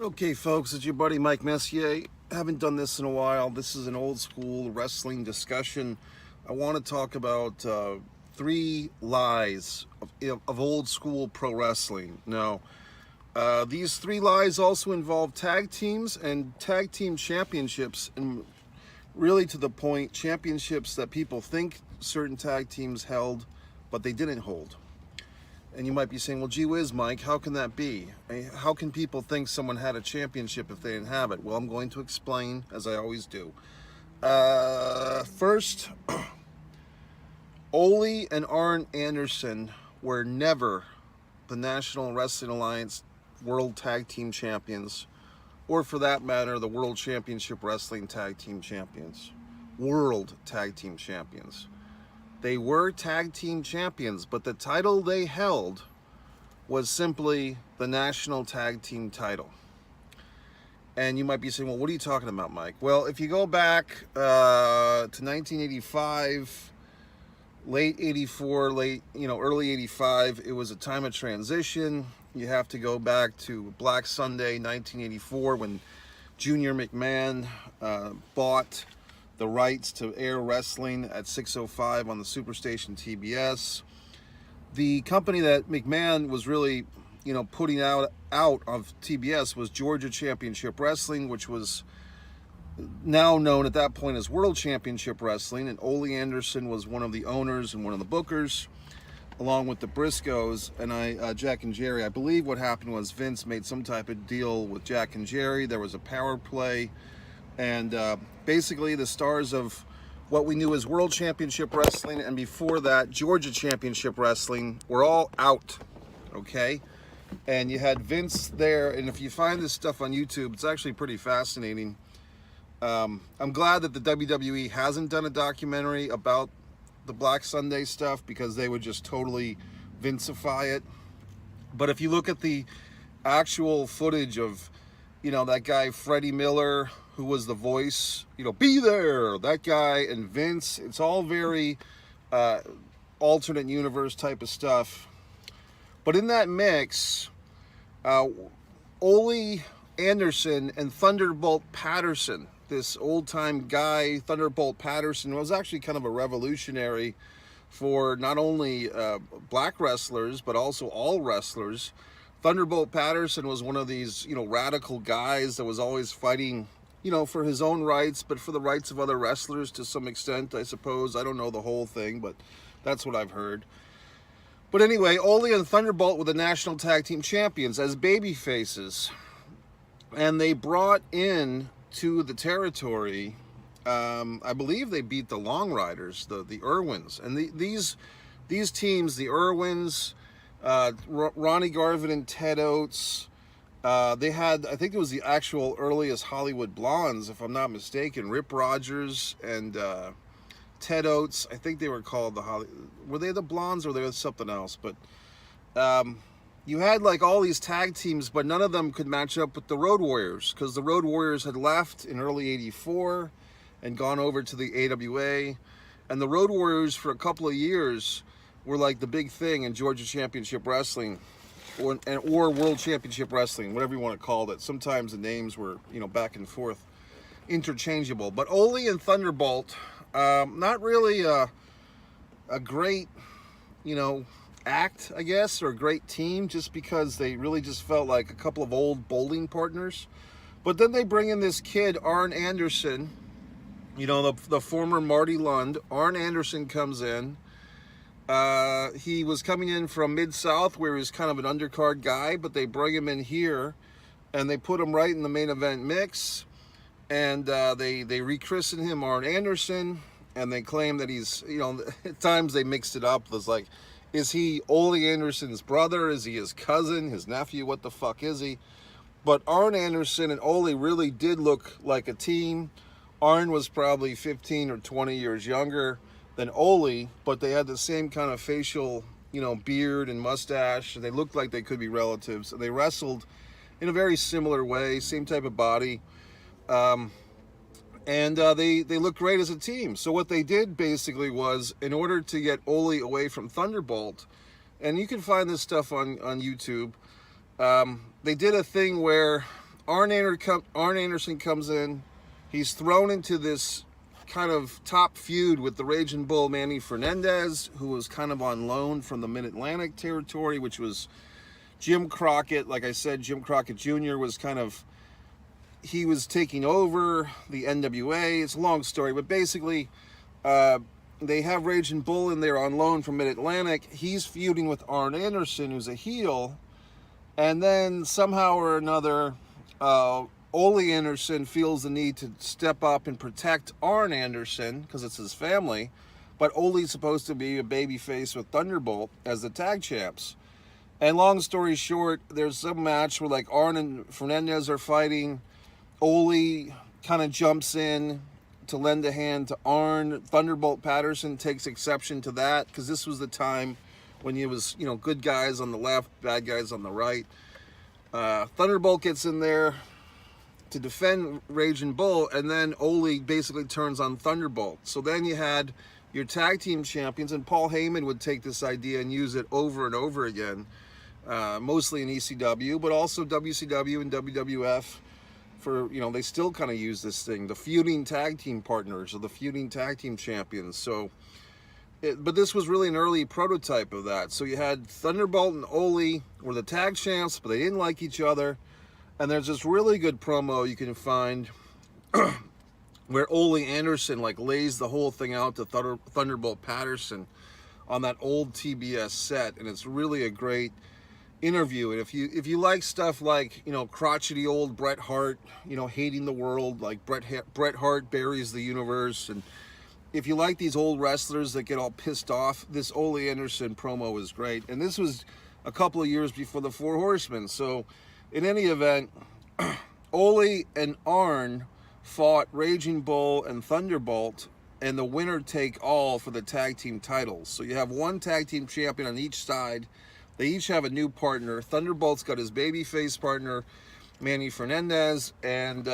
Okay, folks, it's your buddy Mike Messier. Haven't done this in a while. This is an old school wrestling discussion. I want to talk about three lies of old school pro wrestling. Now, these three lies also involve tag teams and tag team championships, and really to the point, championships that people think certain tag teams held, but they didn't hold. And you might be saying, well, gee whiz, Mike, how can that be? How can people think someone had a championship if they didn't have it? Well, I'm going to explain, as I always do. First, Ole and Arn Anderson were never the National Wrestling Alliance World Tag Team Champions, or for that matter, the World Championship Wrestling Tag Team Champions. World Tag Team Champions. They were tag team champions, but the title they held was simply the national tag team title. And you might be saying, well, what are you talking about, Mike? Well, if you go back to 1985, late 84, early 85, it was a time of transition. You have to go back to Black Sunday, 1984, when Junior McMahon bought the rights to air wrestling at 6:05 on the Superstation TBS. The company that McMahon was really, putting out of TBS was Georgia Championship Wrestling, which was now known at that point as World Championship Wrestling, and Ole Anderson was one of the owners and one of the bookers, along with the Briscoes and Jack and Jerry. I believe what happened was Vince made some type of deal with Jack and Jerry. There was a power play. And basically the stars of what we knew as World Championship Wrestling and before that Georgia Championship Wrestling were all out, okay? And you had Vince there, and if you find this stuff on YouTube, it's actually pretty fascinating. I'm glad that the WWE hasn't done a documentary about the Black Sunday stuff because they would just totally Vincify it. But if you look at the actual footage of, that guy Freddie Miller, who was the voice, be there, that guy, and Vince, it's all very alternate universe type of stuff. But in that mix, Ole Anderson and Thunderbolt Patterson, this old-time guy, Thunderbolt Patterson, was actually kind of a revolutionary for not only black wrestlers, but also all wrestlers. Thunderbolt Patterson was one of these, radical guys that was always fighting, for his own rights, but for the rights of other wrestlers to some extent, I suppose. I don't know the whole thing, but that's what I've heard. But anyway, Ole and Thunderbolt were the national tag team champions as baby faces. And they brought in to the territory, I believe they beat the Long Riders, the Irwins. And these teams, the Irwins, Ronnie Garvin and Ted Oates, they had, I think it was the actual earliest Hollywood Blondes, if I'm not mistaken, Rip Rogers and Ted Oates. I think they were called were they the Blondes or they were something else? But you had like all these tag teams, but none of them could match up with the Road Warriors because the Road Warriors had left in early 84 and gone over to the AWA. And the Road Warriors for a couple of years were like the big thing in Georgia Championship Wrestling or World Championship Wrestling, whatever you want to call it. Sometimes the names were, back and forth, interchangeable. But Ole and Thunderbolt, not really a great, act, I guess, or a great team, just because they really just felt like a couple of old bowling partners. But then they bring in this kid, Arn Anderson, the former Marty Lund. Arn Anderson comes in. He was coming in from Mid-South where he was kind of an undercard guy, but they bring him in here and they put him right in the main event mix, and they rechristened him Arn Anderson, and they claim that he's, at times they mixed it up. It was like, is he Ole Anderson's brother? Is he his cousin, his nephew? What the fuck is he? But Arn Anderson and Ole really did look like a team. Arn was probably 15 or 20 years younger than Ole, but they had the same kind of facial, beard and mustache. They looked like they could be relatives. They wrestled in a very similar way, same type of body. And they looked great as a team. So what they did basically was, in order to get Ole away from Thunderbolt, and you can find this stuff on YouTube, they did a thing where Arn Anderson comes in. He's thrown into this kind of top feud with the Raging Bull Manny Fernandez, who was kind of on loan from the Mid-Atlantic territory, which was Jim Crockett. Like I said, Jim Crockett Jr. was he was taking over the NWA. It's a long story, but basically they have Raging Bull in there on loan from Mid-Atlantic. He's feuding with Arn Anderson, who's a heel. And then somehow or another, Ole Anderson feels the need to step up and protect Arn Anderson because it's his family. But Ole's supposed to be a babyface with Thunderbolt as the tag champs. And long story short, there's some match where like Arn and Fernandez are fighting. Ole kind of jumps in to lend a hand to Arn. Thunderbolt Patterson takes exception to that because this was the time when it was, good guys on the left, bad guys on the right. Thunderbolt gets in there to defend Raging Bull, and then Ole basically turns on Thunderbolt. So then you had your tag team champions, and Paul Heyman would take this idea and use it over and over again, mostly in ECW, but also WCW and WWF. They still kind of use this thing, the feuding tag team partners or the feuding tag team champions. But this was really an early prototype of that. So you had Thunderbolt and Ole were the tag champs, but they didn't like each other. And there's this really good promo you can find where Ole Anderson lays the whole thing out to Thunderbolt Patterson on that old TBS set, and it's really a great interview. And if you like stuff like crotchety old Bret Hart, hating the world, like Bret Hart buries the universe, and if you like these old wrestlers that get all pissed off, this Ole Anderson promo is great. And this was a couple of years before the Four Horsemen. So in any event, Ole and Arn fought Raging Bull and Thunderbolt, and the winner take all for the tag team titles. So you have one tag team champion on each side. They each have a new partner. Thunderbolt's got his babyface partner, Manny Fernandez, and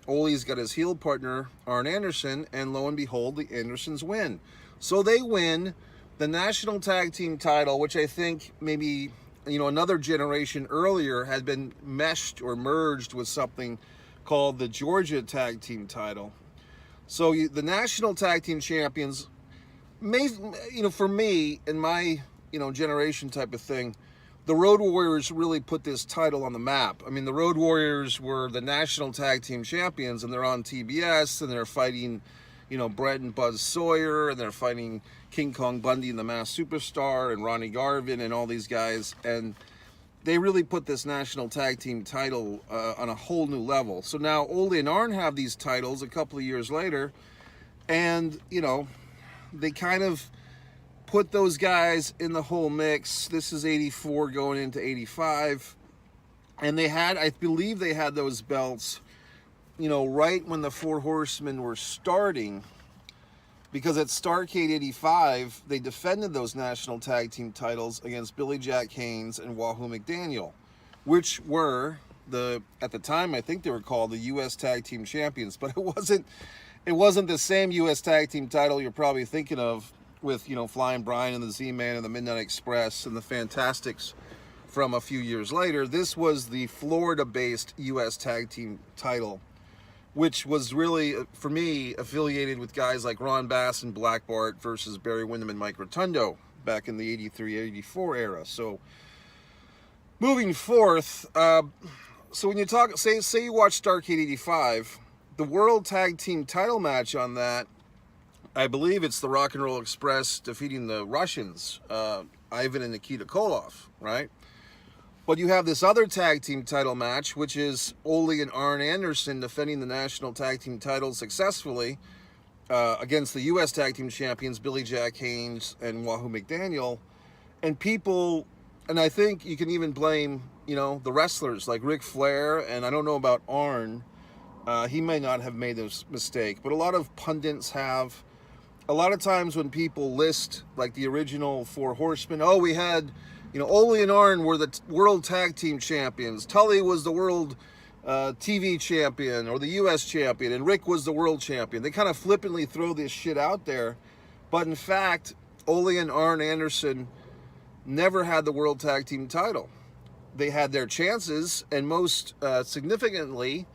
Ole's got his heel partner, Arn Anderson, and lo and behold, the Andersons win. So they win the national tag team title, which I think maybe, another generation earlier had been meshed or merged with something called the Georgia tag team title. So the national tag team champions, for me, in my, generation type of thing, the Road Warriors really put this title on the map. I mean, the Road Warriors were the national tag team champions, and they're on TBS, and they're fighting, Brett and Buzz Sawyer, and they're fighting King Kong Bundy and the Masked Superstar, and Ronnie Garvin, and all these guys. And they really put this national tag team title on a whole new level. So now Ole and Arn have these titles a couple of years later, and, they kind of put those guys in the whole mix. This is 84 going into 85. And I believe they had those belts, right when the Four Horsemen were starting. Because at Starrcade 85, they defended those national tag team titles against Billy Jack Haynes and Wahoo McDaniel, which were at the time, I think they were called the U.S. Tag Team Champions. But it wasn't the same U.S. Tag Team title you're probably thinking of, with Flying Brian and the Z-Man and the Midnight Express and the Fantastics from a few years later. This was the Florida-based U.S. Tag Team title, which was really, for me, affiliated with guys like Ron Bass and Black Bart versus Barry Windham and Mike Rotundo back in the 83-84 era. So moving forth, so when you talk, say you watch Starrcade 85, the World Tag Team title match on that, I believe it's the Rock and Roll Express defeating the Russians, Ivan and Nikita Koloff, right? But you have this other tag team title match, which is Ole and Arn Anderson defending the national tag team titles successfully against the U.S. Tag Team Champions, Billy Jack Haynes and Wahoo McDaniel. And I think you can even blame, the wrestlers like Ric Flair, and I don't know about Arn. He may not have made this mistake, but a lot of pundits have. A lot of times when people list like the original Four Horsemen, we had, Ole and Arn were the world tag team champions. Tully was the world TV champion or the U.S. champion, and Rick was the world champion. They kind of flippantly throw this shit out there. But in fact, Ole and Arn Anderson never had the world tag team title. they had their chances, and most significantly,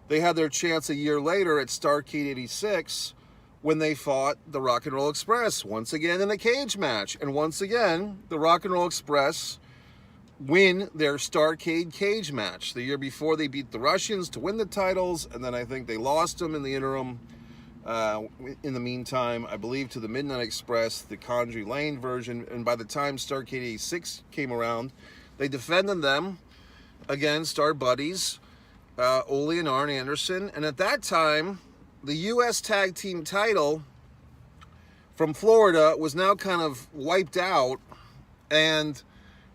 they had their chance a year later at Starrcade 86 when they fought the Rock and Roll Express, once again in a cage match. And once again, the Rock and Roll Express win their Starrcade cage match. The year before, they beat the Russians to win the titles, and then I think they lost them in the interim. In the meantime, I believe to the Midnight Express, the Condrey Lane version, and by the time Starrcade 86 came around, they defended them against our buddies, Ole and Arn Anderson, and at that time, the U.S. Tag Team title from Florida was now kind of wiped out, and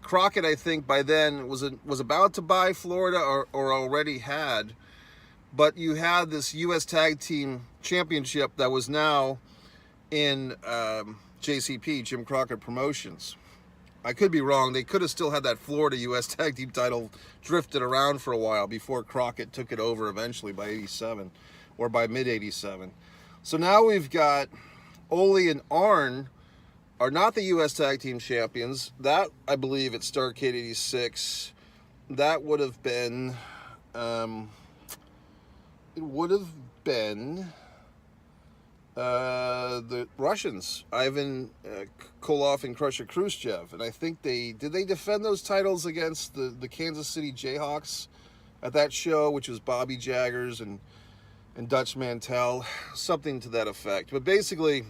Crockett, I think, by then was about to buy Florida or already had, but you had this U.S. Tag Team Championship that was now in JCP, Jim Crockett Promotions. I could be wrong. They could have still had that Florida U.S. Tag Team title drifted around for a while before Crockett took it over eventually by 87 or by mid-87. So now we've got Ole and Arn are not the U.S. Tag Team Champions. That, I believe, at Starrcade 86, that would have been... it would have been the Russians, Ivan Koloff and Crusher Khrushchev. And I think did they defend those titles against the Kansas City Jayhawks at that show, which was Bobby Jaggers and Dutch Mantell, something to that effect. But basically,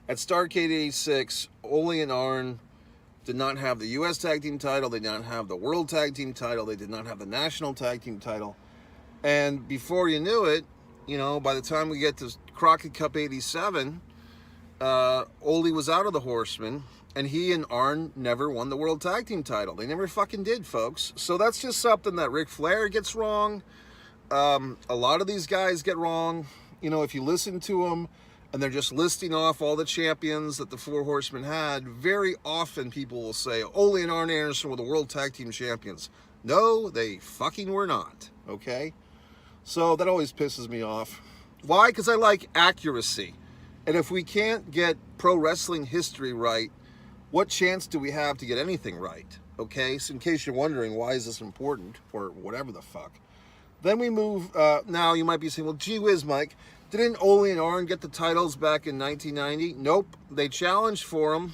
at Starrcade 86, Ole and Arn did not have the U.S. Tag Team title, they did not have the World Tag Team title, they did not have the National Tag Team title. And before you knew it, you know, by the time we get to Crockett Cup 87, Ole was out of the Horsemen, and he and Arn never won the World Tag Team title. They never fucking did, folks. So that's just something that Ric Flair gets wrong. A lot of these guys get wrong. You know, if you listen to them, and they're just listing off all the champions that the Four Horsemen had, very often people will say, Ole and Arn Anderson were the World Tag Team Champions. No, they fucking were not, okay? So that always pisses me off. Why? Because I like accuracy. And if we can't get pro wrestling history right, what chance do we have to get anything right? Okay, so in case you're wondering, why is this important, or whatever the fuck. Then we move, now you might be saying, well, gee whiz, Mike, didn't Ole and Arn get the titles back in 1990? Nope, they challenged for them.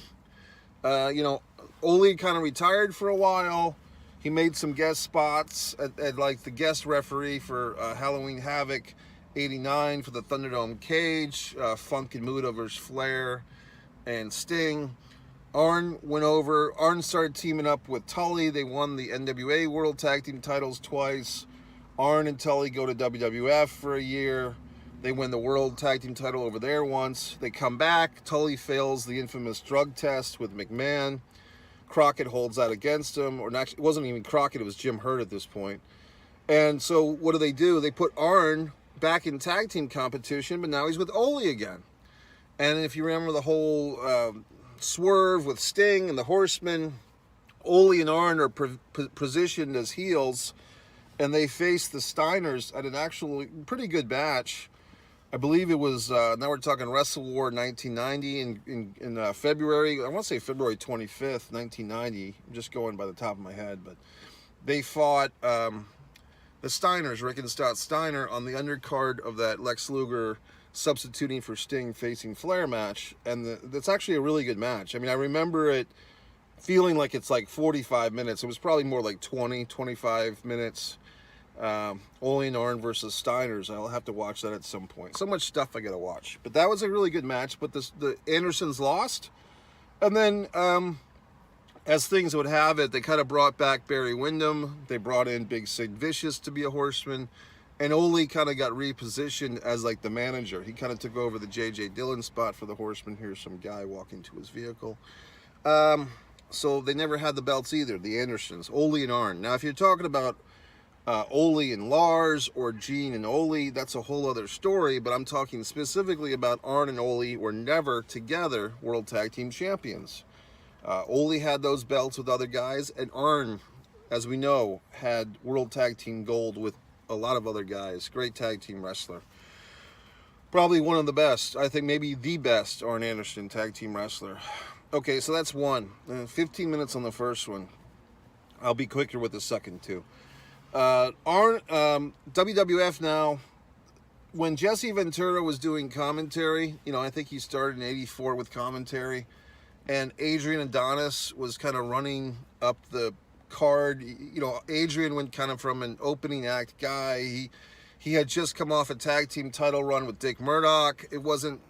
You know, Ole kind of retired for a while. He made some guest spots at like the guest referee for Halloween Havoc 89 for the Thunderdome Cage, Funk and Muda versus Flair and Sting. Arn went over. Arn started teaming up with Tully. They won the NWA World Tag Team titles twice. Arn and Tully go to WWF for a year. They win the World Tag Team title over there once. They come back. Tully fails the infamous drug test with McMahon. Crockett holds out against him, or not, it wasn't even Crockett, it was Jim Hurt at this point. And so what do? They put Arn back in tag team competition, but now he's with Ole again. And if you remember the whole swerve with Sting and the Horsemen, Ole and Arn are positioned as heels, and they face the Steiners at an actually pretty good match. I believe it was, now we're talking Wrestle War 1990 in February, I want to say February 25th, 1990. I'm just going by the top of my head, but they fought the Steiners, Rick and Stott Steiner, on the undercard of that Lex Luger substituting for Sting facing Flair match, and that's actually a really good match. I mean, I remember it feeling like it's like 45 minutes. It was probably more like 20, 25 minutes. Ole and Arn versus Steiners. I'll have to watch that at some point. So much stuff I gotta watch. But that was a really good match. But the Andersons lost. And then, as things would have it, they kind of brought back Barry Windham. They brought in Big Sid Vicious to be a horseman. And Ole kind of got repositioned as like the manager. He kind of took over the J.J. Dillon spot for the Horsemen. Here's some guy walking to his vehicle. So they never had the belts either, the Andersons, Ole and Arn. Now, if you're talking about Ole and Lars or Gene and Ole, that's a whole other story, but I'm talking specifically about Arn and Ole were never together World Tag Team Champions. Ole had those belts with other guys, and Arn, as we know, had World Tag Team Gold with a lot of other guys. Great tag team wrestler. Probably one of the best. I think maybe the best Arn Anderson tag team wrestler. Okay, so that's one. 15 minutes on the first one. I'll be quicker with the second two. WWF now, when Jesse Ventura was doing commentary, I think he started in '84 with commentary, and Adrian Adonis was kind of running up the card. Adrian went kind of from an opening act guy. He had just come off a tag team title run with Dick Murdoch. It wasn't...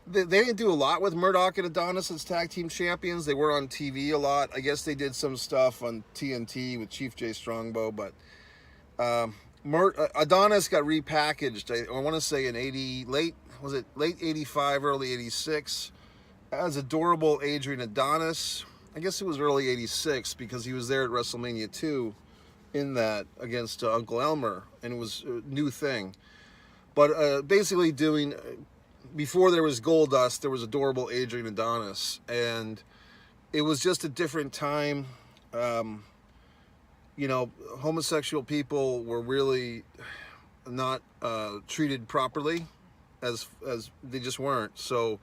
They didn't do a lot with Murdoch and Adonis as tag team champions. They were on TV a lot. I guess they did some stuff on TNT with Chief Jay Strongbow, but Adonis got repackaged, I want to say in late '85, early '86, as adorable Adrian Adonis. I guess it was early '86 because he was there at WrestleMania 2 in that against Uncle Elmer, and it was a new thing. But basically doing... Before there was Goldust, there was adorable Adrian Adonis, and it was just a different time. Homosexual people were really not treated properly, as they just weren't. So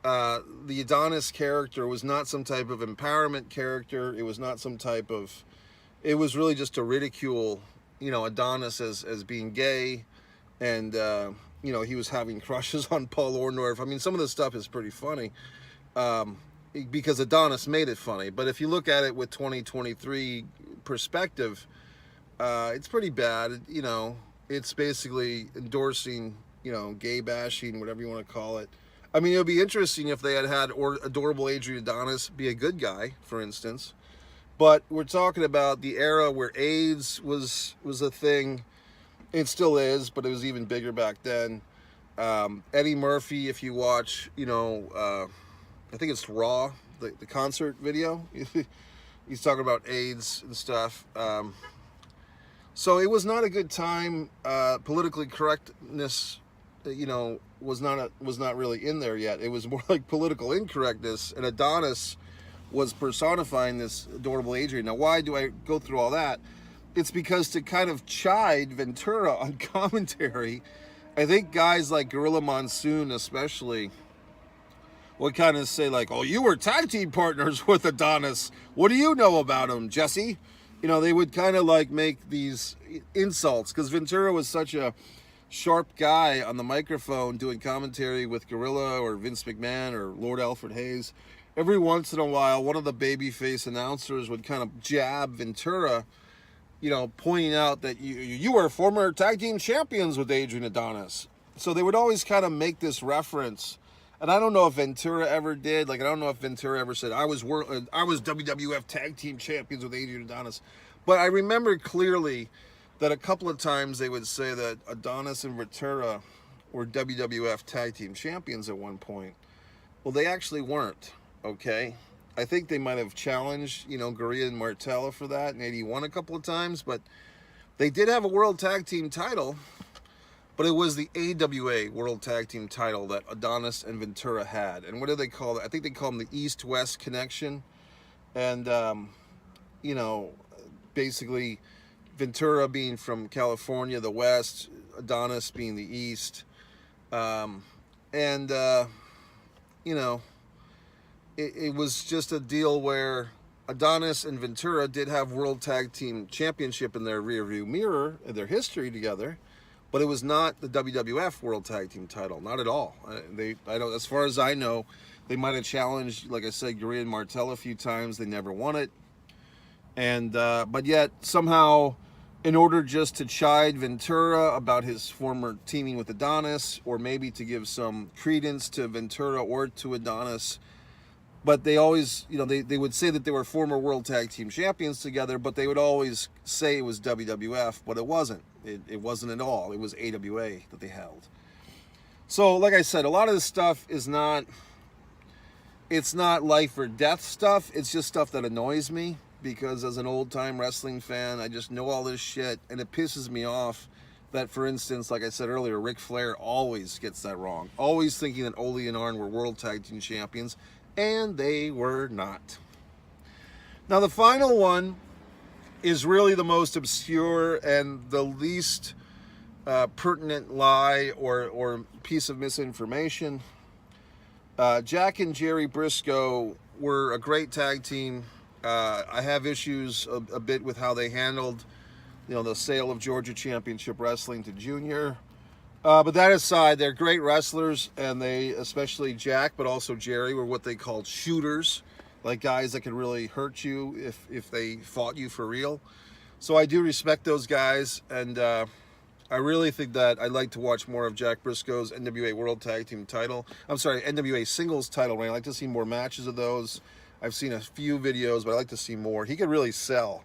the Adonis character was not some type of empowerment character. It was not some type of... It was really just to ridicule, Adonis as being gay, and he was having crushes on Paul Orndorff. I mean, some of this stuff is pretty funny because Adonis made it funny. But if you look at it with 2023 perspective, it's pretty bad. It's basically endorsing, gay bashing, whatever you want to call it. I mean, it would be interesting if they had adorable Adrian Adonis be a good guy, for instance. But we're talking about the era where AIDS was a thing. It still is, but it was even bigger back then. Eddie Murphy, if you watch, I think it's Raw, the concert video. He's talking about AIDS and stuff. So it was not a good time. Politically correctness, was not really in there yet. It was more like political incorrectness, and Adonis was personifying this adorable Adrian. Now, why do I go through all that? It's because to kind of chide Ventura on commentary, I think guys like Gorilla Monsoon especially would kind of say like, "Oh, you were tag team partners with Adonis. What do you know about him, Jesse?" They would kind of like make these insults because Ventura was such a sharp guy on the microphone doing commentary with Gorilla or Vince McMahon or Lord Alfred Hayes. Every once in a while, one of the babyface announcers would kind of jab Ventura, pointing out that you were former tag team champions with Adrian Adonis. So they would always kind of make this reference. And I don't know if Ventura ever did. I don't know if Ventura ever said, I was WWF tag team champions with Adrian Adonis. But I remember clearly that a couple of times they would say that Adonis and Ventura were WWF tag team champions at one point. Well, they actually weren't, okay? I think they might have challenged, Gurria and Martella for that in '81 a couple of times, but they did have a World Tag Team title, but it was the AWA World Tag Team title that Adonis and Ventura had. And what do they call it? I think they call them the East-West Connection. And, basically Ventura being from California, the West, Adonis being the East. It was just a deal where Adonis and Ventura did have World Tag Team Championship in their rearview mirror, in their history together, but it was not the WWF World Tag Team title, not at all. As far as I know, they might have challenged, like I said, Gurria and Martell a few times. They never won it, but yet somehow, in order just to chide Ventura about his former teaming with Adonis, or maybe to give some credence to Ventura or to Adonis. But they always, they would say that they were former World Tag Team Champions together, but they would always say it was WWF, but it wasn't. It wasn't at all. It was AWA that they held. So, like I said, a lot of this stuff is not, it's not life or death stuff. It's just stuff that annoys me, because as an old-time wrestling fan, I just know all this shit, and it pisses me off that, for instance, like I said earlier, Ric Flair always gets that wrong. Always thinking that Ole and Arn were World Tag Team Champions, and they were not. Now, the final one is really the most obscure and the least pertinent lie or piece of misinformation. Jack and Jerry Briscoe were a great tag team I have issues a bit with how they handled, the sale of Georgia Championship Wrestling to Junior. But that aside, they're great wrestlers, and they, especially Jack, but also Jerry, were what they called shooters, like guys that could really hurt you if they fought you for real. So I do respect those guys, and I really think that I'd like to watch more of Jack Briscoe's NWA World Tag Team title. I'm sorry, NWA Singles title reign. I'd like to see more matches of those. I've seen a few videos, but I'd like to see more. He could really sell.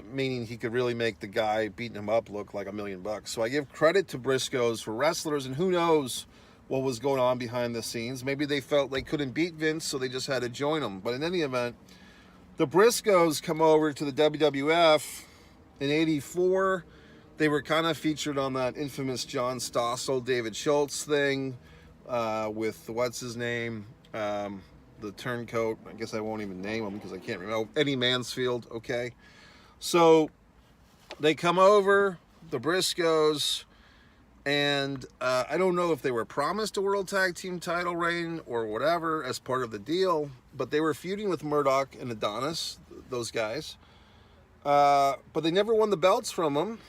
Meaning he could really make the guy beating him up look like $1 million. So I give credit to Briscoes for wrestlers, and who knows what was going on behind the scenes. Maybe they felt they couldn't beat Vince, so they just had to join him. But in any event, the Briscoes come over to the WWF in '84. They were kind of featured on that infamous John Stossel, David Schultz thing with, what's his name? The turncoat. I guess I won't even name him because I can't remember. Eddie Mansfield, okay? So they come over, the Briscoes, and I don't know if they were promised a World Tag Team title reign or whatever as part of the deal, but they were feuding with Murdoch and Adonis, those guys. But they never won the belts from them,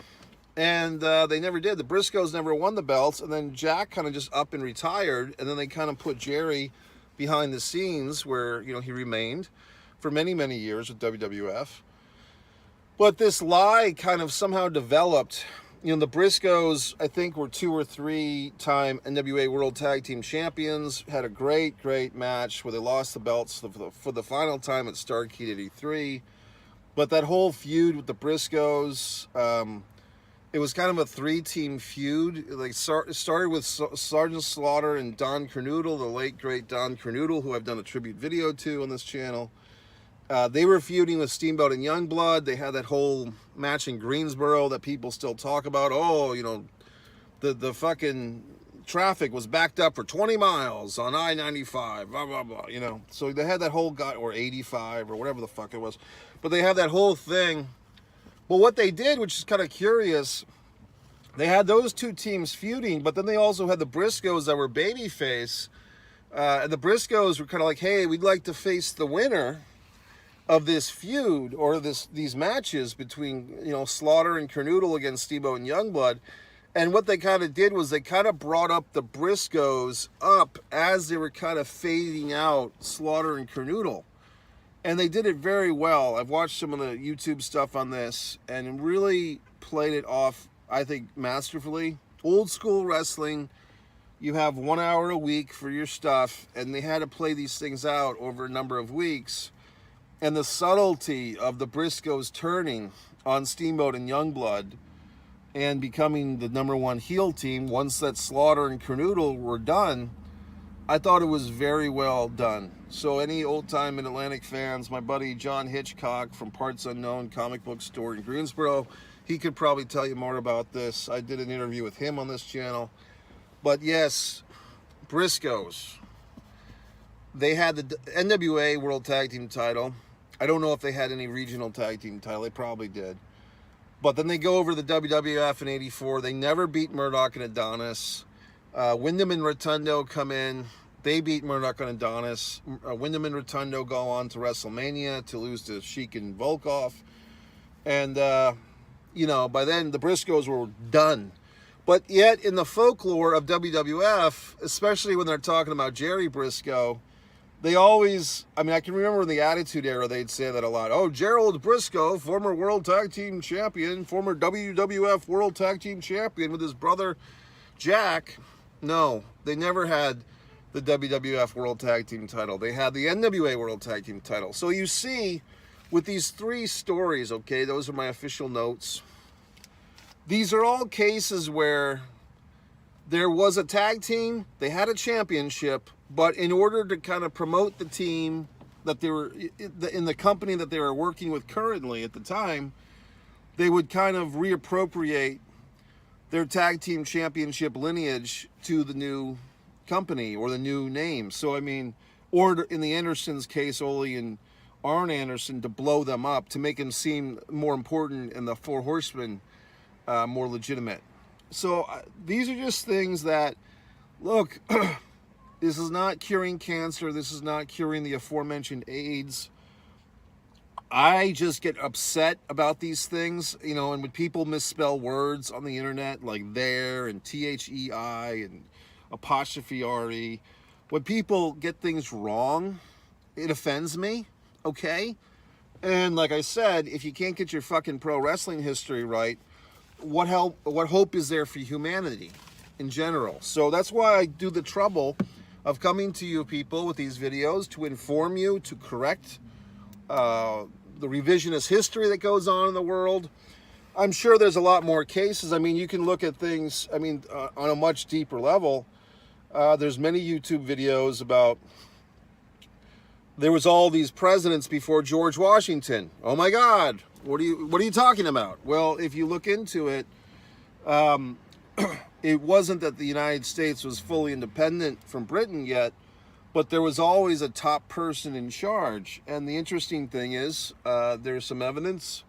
and they never did. The Briscoes never won the belts, and then Jack kind of just up and retired, and then they kind of put Jerry behind the scenes where, he remained for many, many years with WWF. But this lie kind of somehow developed. The Briscoes, I think, were 2 or 3 time NWA World Tag Team Champions, had a great, great match where they lost the belts for the final time at Starrcade '83. But that whole feud with the Briscoes, it was kind of a 3-team feud. Like, it started with Sergeant Slaughter and Don Kernoodle, the late, great Don Kernoodle, who I've done a tribute video to on this channel. They were feuding with Steamboat and Youngblood. They had that whole match in Greensboro that people still talk about. Oh, the fucking traffic was backed up for 20 miles on I-95, blah, blah, blah, So they had that whole guy, or 85, or whatever the fuck it was. But they had that whole thing. But what they did, which is kind of curious, they had those 2 teams feuding, but then they also had the Briscoes that were babyface. And the Briscoes were kind of like, hey, we'd like to face the winner of this feud, or these matches between Slaughter and Kernoodle against Steamboat and Youngblood. And what they kind of did was they kind of brought up the Briscoes up as they were kind of fading out Slaughter and Kernoodle, and they did it very well. I've watched some of the YouTube stuff on this and really played it off, I think, masterfully. Old school wrestling. You have 1 hour a week for your stuff, and they had to play these things out over a number of weeks. And the subtlety of the Briscoes turning on Steamboat and Youngblood and becoming the #1 heel team once that Slaughter and Kernoodle were done, I thought it was very well done. So any old-time Mid-Atlantic fans, my buddy John Hitchcock from Parts Unknown comic book store in Greensboro, he could probably tell you more about this. I did an interview with him on this channel. But yes, Briscoes. They had the NWA World Tag Team title. I don't know if they had any regional tag team title. They probably did. But then they go over to the WWF in '84. They never beat Murdoch and Adonis. Wyndham and Rotundo come in. They beat Murdoch and Adonis. Wyndham and Rotundo go on to WrestleMania to lose to Sheik and Volkov. And, by then the Briscoes were done. But yet in the folklore of WWF, especially when they're talking about Jerry Briscoe, they always, I can remember in the Attitude Era, they'd say that a lot. Oh, Gerald Briscoe, former World Tag Team Champion, former WWF World Tag Team Champion with his brother Jack. No, they never had the WWF World Tag Team title. They had the NWA World Tag Team title. So you see, with these 3 stories, okay, those are my official notes. These are all cases where there was a tag team, they had a championship, but in order to kind of promote the team that they were in the company that they were working with currently at the time, they would kind of reappropriate their tag team championship lineage to the new company or the new name. So, or in the Andersons' case, Ole and Arn Anderson, to blow them up, to make them seem more important and the Four Horsemen more legitimate. So these are just things that, look, this is not curing cancer. This is not curing the aforementioned AIDS. I just get upset about these things, you know, and when people misspell words on the internet like there and THEI and apostrophe RE, when people get things wrong, it offends me, okay? And like I said, if you can't get your fucking pro wrestling history right, what hope is there for humanity in general? So that's why I do the trouble of coming to you people with these videos to inform you, to correct the revisionist history that goes on in the world. I'm sure there's a lot more cases. I mean, you can look at things, I mean, on a much deeper level. There's many YouTube videos about there was all these presidents before George Washington. Oh my God, what are you talking about? Well, if you look into it, it wasn't that the United States was fully independent from Britain yet, but there was always a top person in charge. And the interesting thing is, there's some evidence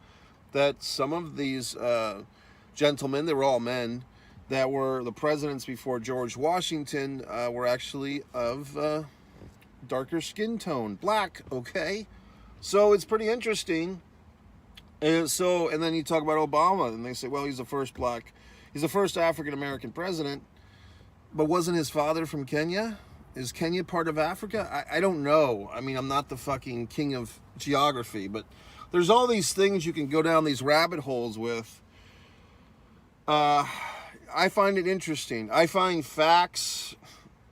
that some of these gentlemen, they were all men, that were the presidents before George Washington were actually of darker skin tone, black, okay? So it's pretty interesting. And then you talk about Obama, and they say, well, he's the first African-American president, but wasn't his father from Kenya? Is Kenya part of Africa? I don't know. I mean, I'm not the fucking king of geography, but there's all these things you can go down these rabbit holes with. I find it interesting. I find facts,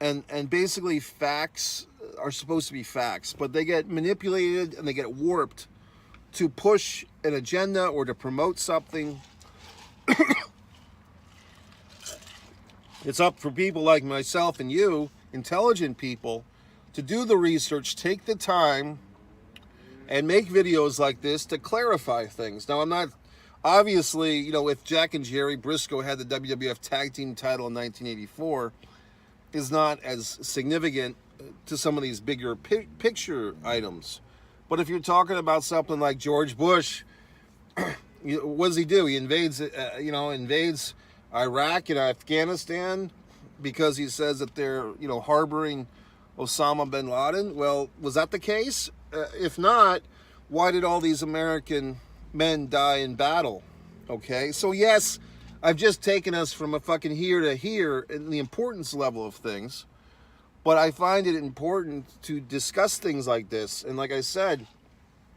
and basically facts are supposed to be facts, but they get manipulated and they get warped to push an agenda or to promote something. It's up for people like myself and you, intelligent people, to do the research, take the time, and make videos like this to clarify things. Now, I'm not, obviously, you know, if Jack and Jerry Briscoe had the WWF Tag Team title in 1984, is not as significant to some of these bigger picture items. But if you're talking about something like George Bush, what does he do? He invades Iraq and Afghanistan because he says that they're, you know, harboring Osama bin Laden. Well, was that the case? If not, why did all these American men die in battle? Okay, so yes, I've just taken us from a fucking here to here in the importance level of things, but I find it important to discuss things like this. And like I said,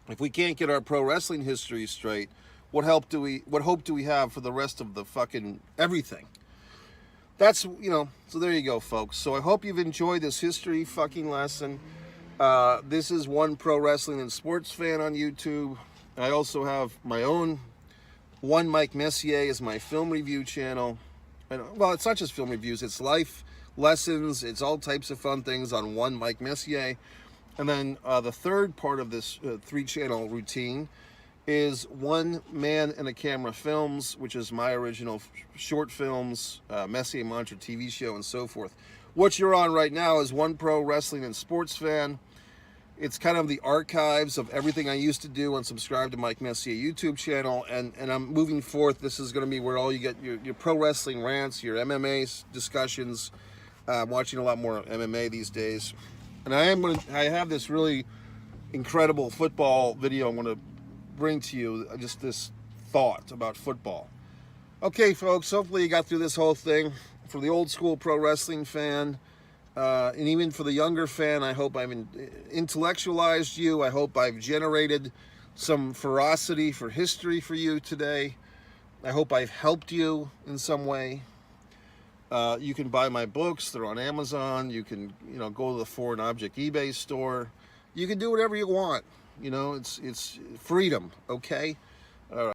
if we can't get our pro wrestling history straight, what hope do we have for the rest of the fucking everything? That's, you know, so there you go, folks. So I hope you've enjoyed this history fucking lesson. This is One Pro Wrestling and Sports Fan on YouTube. I also have my own One Mike Messier is my film review channel. And, well, it's not just film reviews, it's life lessons, it's all types of fun things on One Mike Messier. And then the third part of this 3-channel routine is One Man and a Camera Films, which is my original short films, Messier Mantra TV show, and so forth. What you're on right now is One Pro Wrestling and Sports Fan. It's kind of the archives of everything I used to do and subscribe to Mike Messier YouTube channel. And I'm moving forth. This is going to be where all you get your pro wrestling rants, your MMA discussions. I'm watching a lot more MMA these days. And I have this really incredible football video I'm going to bring to you, just this thought about football. Okay, folks, hopefully you got through this whole thing. For the old school pro wrestling fan, and even for the younger fan, I hope I've intellectualized you. I hope I've generated some ferocity for history for you today. I hope I've helped you in some way. You can buy my books. They're on Amazon. You can, you know, go to the Foreign Object eBay store. You can do whatever you want. You know, it's freedom, okay?